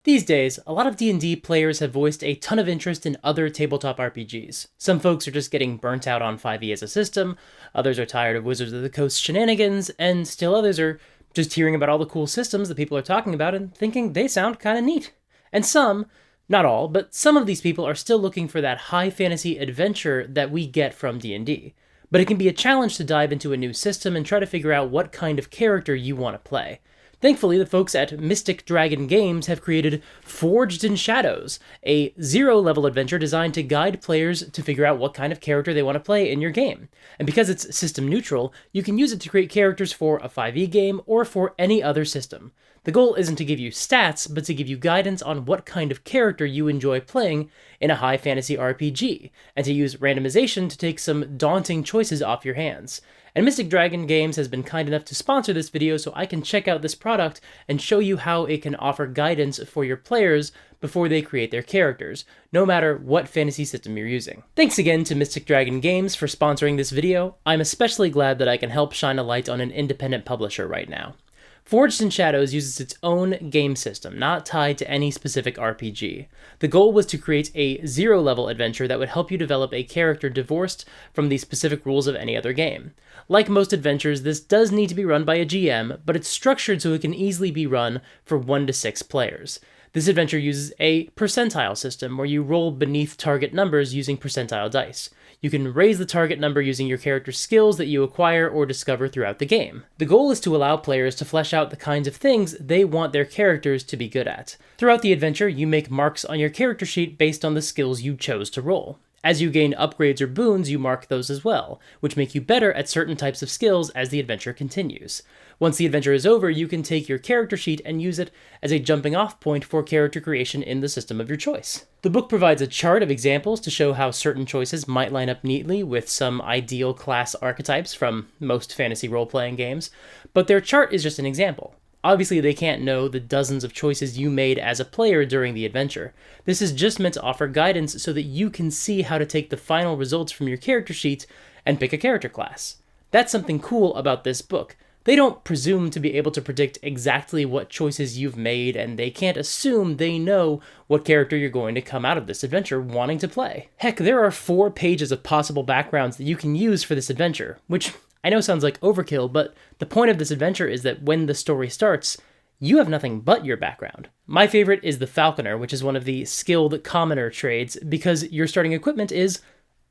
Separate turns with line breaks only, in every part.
These days, a lot of D&D players have voiced a ton of interest in other tabletop RPGs. Some folks are just getting burnt out on 5e as a system, others are tired of Wizards of the Coast shenanigans, and still others are just hearing about all the cool systems that people are talking about and thinking they sound kinda neat. And some, not all, but some of these people are still looking for that high fantasy adventure that we get from D&D. But it can be a challenge to dive into a new system and try to figure out what kind of character you want to play. Thankfully, the folks at Mystic Dragon Games have created Forged in Shadows, a zero-level adventure designed to guide players to figure out what kind of character they want to play in your game. And because it's system neutral, you can use it to create characters for a 5e game or for any other system. The goal isn't to give you stats, but to give you guidance on what kind of character you enjoy playing in a high fantasy RPG, and to use randomization to take some daunting choices off your hands. And Mystic Dragon Games has been kind enough to sponsor this video so I can check out this product and show you how it can offer guidance for your players before they create their characters, no matter what fantasy system you're using. Thanks again to Mystic Dragon Games for sponsoring this video. I'm especially glad that I can help shine a light on an independent publisher right now. Forged in Shadows uses its own game system, not tied to any specific RPG. The goal was to create a zero-level adventure that would help you develop a character divorced from the specific rules of any other game. Like most adventures, this does need to be run by a GM, but it's structured so it can easily be run for 1 to 6 players. This adventure uses a percentile system where you roll beneath target numbers using percentile dice. You can raise the target number using your character's skills that you acquire or discover throughout the game. The goal is to allow players to flesh out the kinds of things they want their characters to be good at. Throughout the adventure, you make marks on your character sheet based on the skills you chose to roll. As you gain upgrades or boons, you mark those as well, which make you better at certain types of skills as the adventure continues. Once the adventure is over, you can take your character sheet and use it as a jumping-off point for character creation in the system of your choice. The book provides a chart of examples to show how certain choices might line up neatly with some ideal class archetypes from most fantasy role-playing games, but their chart is just an example. Obviously, they can't know the dozens of choices you made as a player during the adventure. This is just meant to offer guidance so that you can see how to take the final results from your character sheet and pick a character class. That's something cool about this book. They don't presume to be able to predict exactly what choices you've made, and they can't assume they know what character you're going to come out of this adventure wanting to play. Heck, there are 4 pages of possible backgrounds that you can use for this adventure, which I know sounds like overkill, but the point of this adventure is that when the story starts, you have nothing but your background. My favorite is the Falconer, which is one of the skilled commoner trades, because your starting equipment is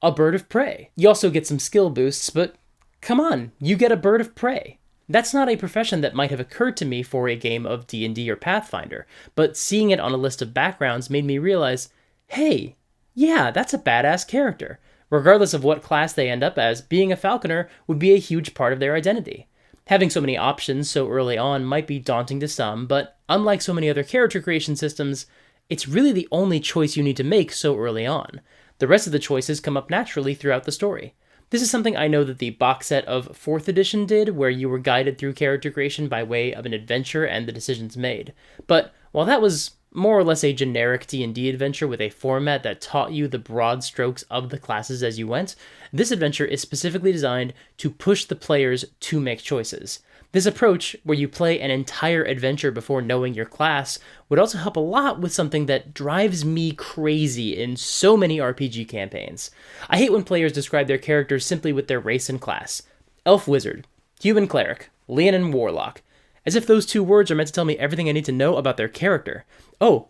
a bird of prey. You also get some skill boosts, but come on, you get a bird of prey. That's not a profession that might have occurred to me for a game of D&D or Pathfinder, but seeing it on a list of backgrounds made me realize, hey, yeah, that's a badass character. Regardless of what class they end up as, being a Falconer would be a huge part of their identity. Having so many options so early on might be daunting to some, but unlike so many other character creation systems, it's really the only choice you need to make so early on. The rest of the choices come up naturally throughout the story. This is something I know that the box set of 4th edition did, where you were guided through character creation by way of an adventure and the decisions made. But while that was more or less a generic D&D adventure with a format that taught you the broad strokes of the classes as you went, this adventure is specifically designed to push the players to make choices. This approach, where you play an entire adventure before knowing your class, would also help a lot with something that drives me crazy in so many RPG campaigns. I hate when players describe their characters simply with their race and class. Elf Wizard, Human Cleric, Leonin Warlock, as if those 2 words are meant to tell me everything I need to know about their character. Oh,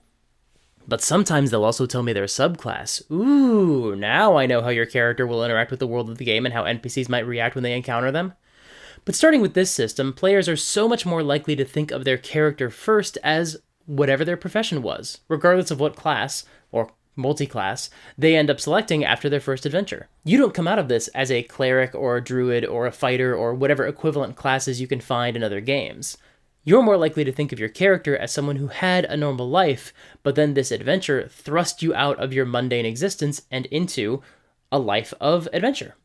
but sometimes they'll also tell me their subclass. Ooh, now I know how your character will interact with the world of the game and how NPCs might react when they encounter them. But starting with this system, players are so much more likely to think of their character first as whatever their profession was, regardless of what class, or multi-class, they end up selecting after their first adventure. You don't come out of this as a cleric or a druid or a fighter or whatever equivalent classes you can find in other games. You're more likely to think of your character as someone who had a normal life, but then this adventure thrust you out of your mundane existence and into a life of adventure.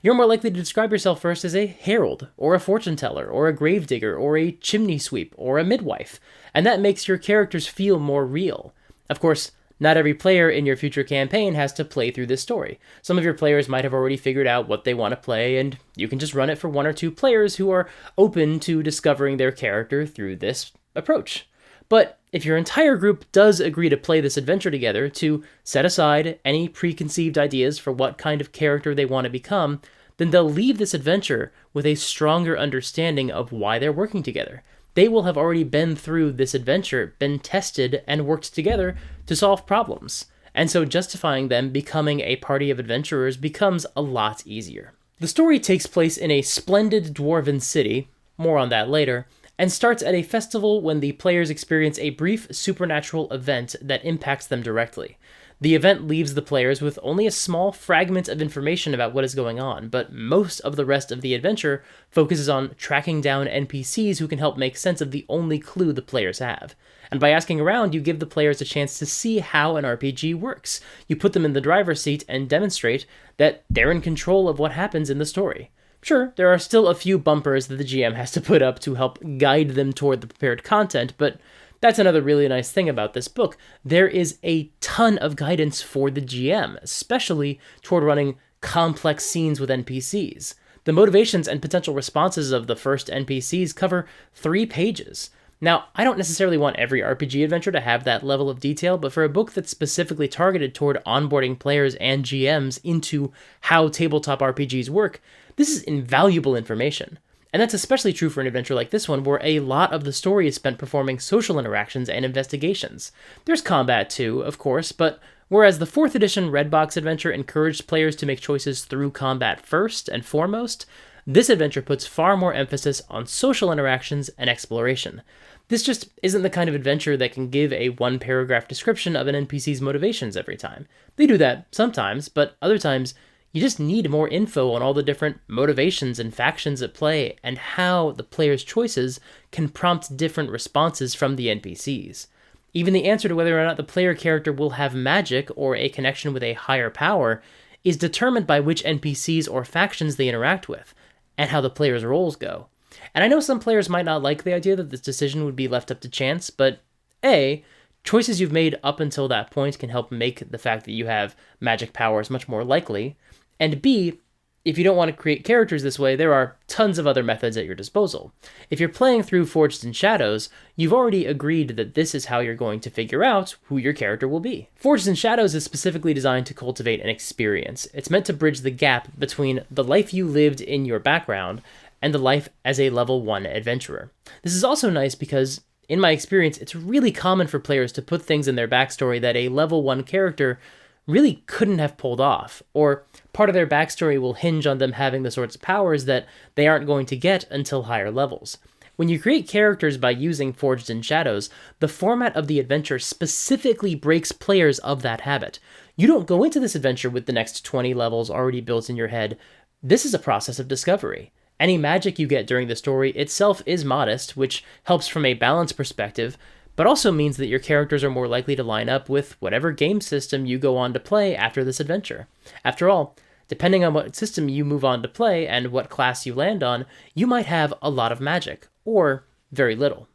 You're more likely to describe yourself first as a herald, or a fortune teller, or a gravedigger, or a chimney sweep, or a midwife, and that makes your characters feel more real. Of course, not every player in your future campaign has to play through this story. Some of your players might have already figured out what they want to play, and you can just run it for 1 or 2 players who are open to discovering their character through this approach. But if your entire group does agree to play this adventure together, to set aside any preconceived ideas for what kind of character they want to become, then they'll leave this adventure with a stronger understanding of why they're working together. They will have already been through this adventure, been tested, and worked together to solve problems. And so justifying them becoming a party of adventurers becomes a lot easier. The story takes place in a splendid dwarven city, more on that later, and starts at a festival when the players experience a brief supernatural event that impacts them directly. The event leaves the players with only a small fragment of information about what is going on, but most of the rest of the adventure focuses on tracking down NPCs who can help make sense of the only clue the players have. And by asking around, you give the players a chance to see how an RPG works. You put them in the driver's seat and demonstrate that they're in control of what happens in the story. Sure, there are still a few bumpers that the GM has to put up to help guide them toward the prepared content, but that's another really nice thing about this book. There is a ton of guidance for the GM, especially toward running complex scenes with NPCs. The motivations and potential responses of the first NPCs cover 3 pages. Now, I don't necessarily want every RPG adventure to have that level of detail, but for a book that's specifically targeted toward onboarding players and GMs into how tabletop RPGs work, this is invaluable information. And that's especially true for an adventure like this one, where a lot of the story is spent performing social interactions and investigations. There's combat too, of course, but whereas the 4th edition Redbox adventure encouraged players to make choices through combat first and foremost, this adventure puts far more emphasis on social interactions and exploration. This just isn't the kind of adventure that can give a 1-paragraph description of an NPC's motivations every time. They do that sometimes, but other times, you just need more info on all the different motivations and factions at play and how the player's choices can prompt different responses from the NPCs. Even the answer to whether or not the player character will have magic or a connection with a higher power is determined by which NPCs or factions they interact with, and how the player's roles go. And I know some players might not like the idea that this decision would be left up to chance, but A, choices you've made up until that point can help make the fact that you have magic powers much more likely, and B, if you don't want to create characters this way, there are tons of other methods at your disposal. If you're playing through Forged in Shadows, you've already agreed that this is how you're going to figure out who your character will be. Forged in Shadows is specifically designed to cultivate an experience. It's meant to bridge the gap between the life you lived in your background and the life as a level 1 adventurer. This is also nice because, in my experience, it's really common for players to put things in their backstory that a level 1 character really couldn't have pulled off, or part of their backstory will hinge on them having the sorts of powers that they aren't going to get until higher levels. When you create characters by using Forged in Shadows, the format of the adventure specifically breaks players of that habit. You don't go into this adventure with the next 20 levels already built in your head. This is a process of discovery. Any magic you get during the story itself is modest, which helps from a balance perspective, but also means that your characters are more likely to line up with whatever game system you go on to play after this adventure. After all, depending on what system you move on to play and what class you land on, you might have a lot of magic, or very little.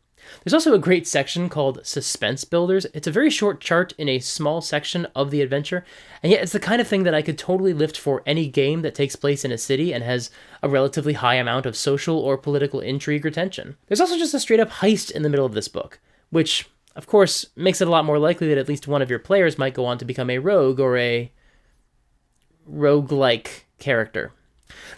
There's also a great section called Suspense Builders. It's a very short chart in a small section of the adventure, and yet it's the kind of thing that I could totally lift for any game that takes place in a city and has a relatively high amount of social or political intrigue or tension. There's also just a straight-up heist in the middle of this book, which, of course, makes it a lot more likely that at least one of your players might go on to become a rogue or a roguelike character.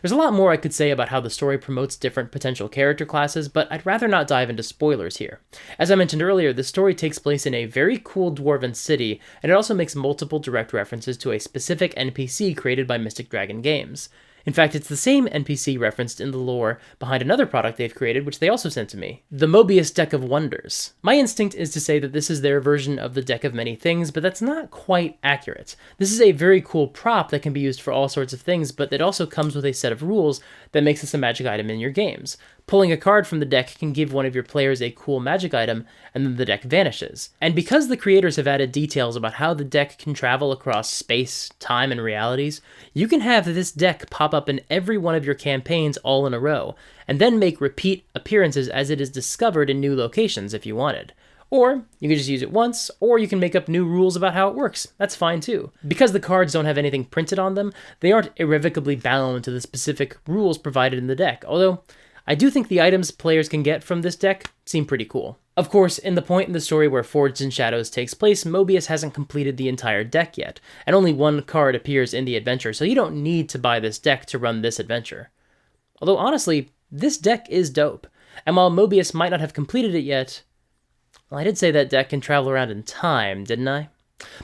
There's a lot more I could say about how the story promotes different potential character classes, but I'd rather not dive into spoilers here. As I mentioned earlier, the story takes place in a very cool dwarven city, and it also makes multiple direct references to a specific NPC created by Mystic Dragon Games. In fact, it's the same NPC referenced in the lore behind another product they've created, which they also sent to me, the Mobius Deck of Wonders. My instinct is to say that this is their version of the Deck of Many Things, but that's not quite accurate. This is a very cool prop that can be used for all sorts of things, but it also comes with a set of rules that makes this a magic item in your games. Pulling a card from the deck can give one of your players a cool magic item, and then the deck vanishes. And because the creators have added details about how the deck can travel across space, time, and realities, you can have this deck pop up in every one of your campaigns all in a row, and then make repeat appearances as it is discovered in new locations if you wanted. Or you can just use it once, or you can make up new rules about how it works. That's fine too. Because the cards don't have anything printed on them, they aren't irrevocably bound to the specific rules provided in the deck, although I do think the items players can get from this deck seem pretty cool. Of course, in the point in the story where Forged in Shadows takes place, Mobius hasn't completed the entire deck yet, and only one card appears in the adventure, so you don't need to buy this deck to run this adventure. Although honestly, this deck is dope, and while Mobius might not have completed it yet, well, I did say that deck can travel around in time, didn't I?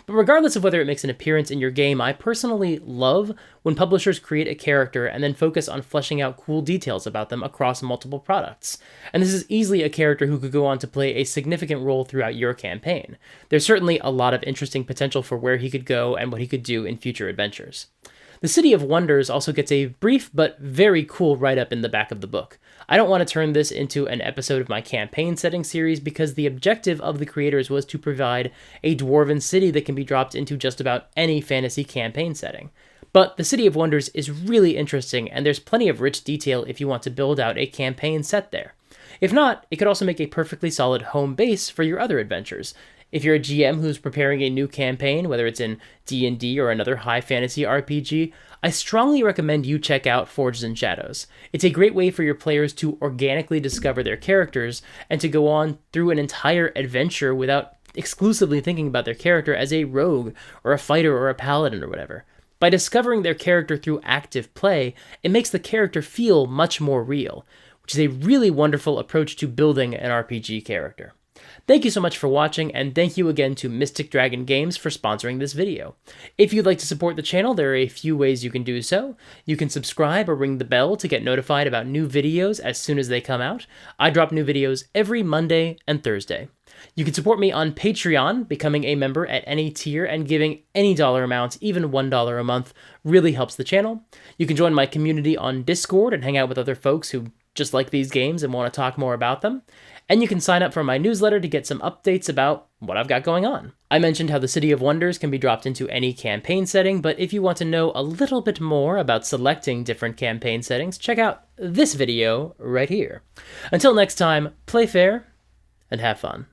But regardless of whether it makes an appearance in your game, I personally love when publishers create a character and then focus on fleshing out cool details about them across multiple products. And this is easily a character who could go on to play a significant role throughout your campaign. There's certainly a lot of interesting potential for where he could go and what he could do in future adventures. The City of Wonders also gets a brief but very cool write-up in the back of the book. I don't want to turn this into an episode of my campaign setting series because the objective of the creators was to provide a dwarven city that can be dropped into just about any fantasy campaign setting. But the City of Wonders is really interesting, and there's plenty of rich detail if you want to build out a campaign set there. If not, it could also make a perfectly solid home base for your other adventures. If you're a GM who's preparing a new campaign, whether it's in D&D or another high fantasy RPG, I strongly recommend you check out Forged in Shadows. It's a great way for your players to organically discover their characters and to go on through an entire adventure without exclusively thinking about their character as a rogue or a fighter or a paladin or whatever. By discovering their character through active play, it makes the character feel much more real, which is a really wonderful approach to building an RPG character. Thank you so much for watching, and thank you again to Mystic Dragon Games for sponsoring this video. If you'd like to support the channel, there are a few ways you can do so. You can subscribe or ring the bell to get notified about new videos as soon as they come out. I drop new videos every Monday and Thursday. You can support me on Patreon. Becoming a member at any tier and giving any dollar amount, even $1 a month, really helps the channel. You can join my community on Discord and hang out with other folks who just like these games and want to talk more about them. And you can sign up for my newsletter to get some updates about what I've got going on. I mentioned how the City of Wonders can be dropped into any campaign setting, but if you want to know a little bit more about selecting different campaign settings, check out this video right here. Until next time, play fair and have fun.